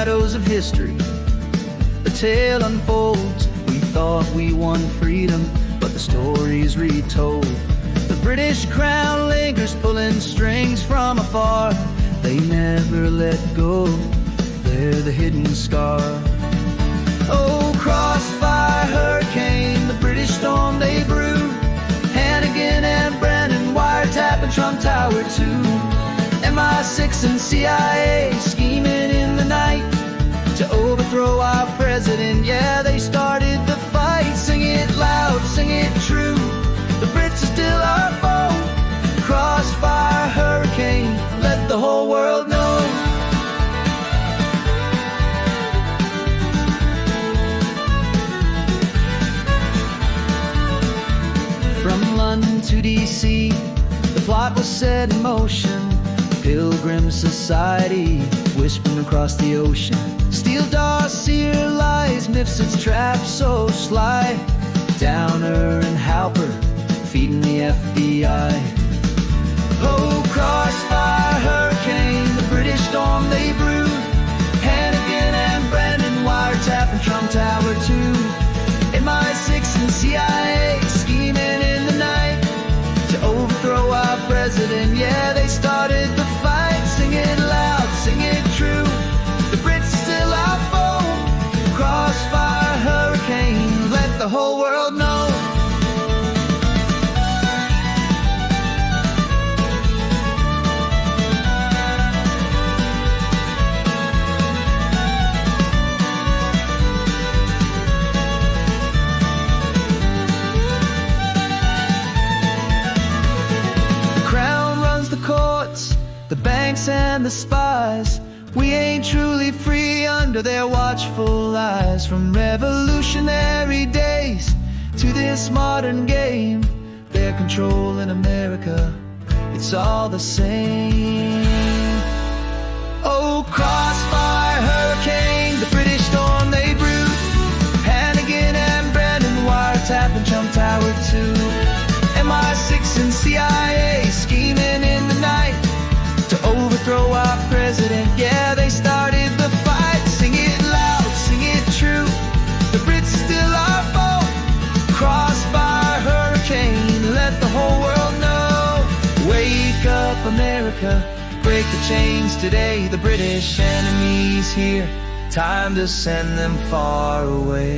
shadows of history, the tale unfolds. We thought we won freedom, but the story's retold. The British crown lingers, pulling strings from afar. They never let go, they're the hidden scar. Oh, Crossfire Hurricane, the British storm they brewed. Hannigan and Brennan, wiretappin, Trump Tower 2. MI6 and CIA, scheming in the night to overthrow our president. Yeah, they started the fight. Sing it loud, sing it true, the Brits are still our foe. Crossfire Hurricane, let the whole world know. From London to DC, the plot was set in motion. Pilgrims Society, whispering across the ocean. Steele, dossier lies, Mifsud's trap so sly. Downer and Halper, feeding the FBI. Oh, Crossfire Hurricane, the British storm they brewed. Hannigan and Brennan, wiretappin, Trump Tower 2. MI6 and CIA, scheming in the night to overthrow our president. Yeah, they started the fight. Sing it loud, sing it true, the Brits are still our foe. Crossfire Hurricane, let the whole world know. The banks and the spies, we ain't truly free under their watchful eyes. From revolutionary days to this modern game, their control in America, it's all the same. Oh, Crossfire Hurricane, the British storm they brewed. Hannigan and Brennan, wiretappin, Trump Tower 2. MI6 and CIA, scheming in the night to overthrow our president. Yeah, they started the fight. Sing it loud, sing it true, the Brits are still our foe. Crossfire Hurricane, let the whole world know. Wake up, America, break the chains today. The British enemy's here, time to send them far away.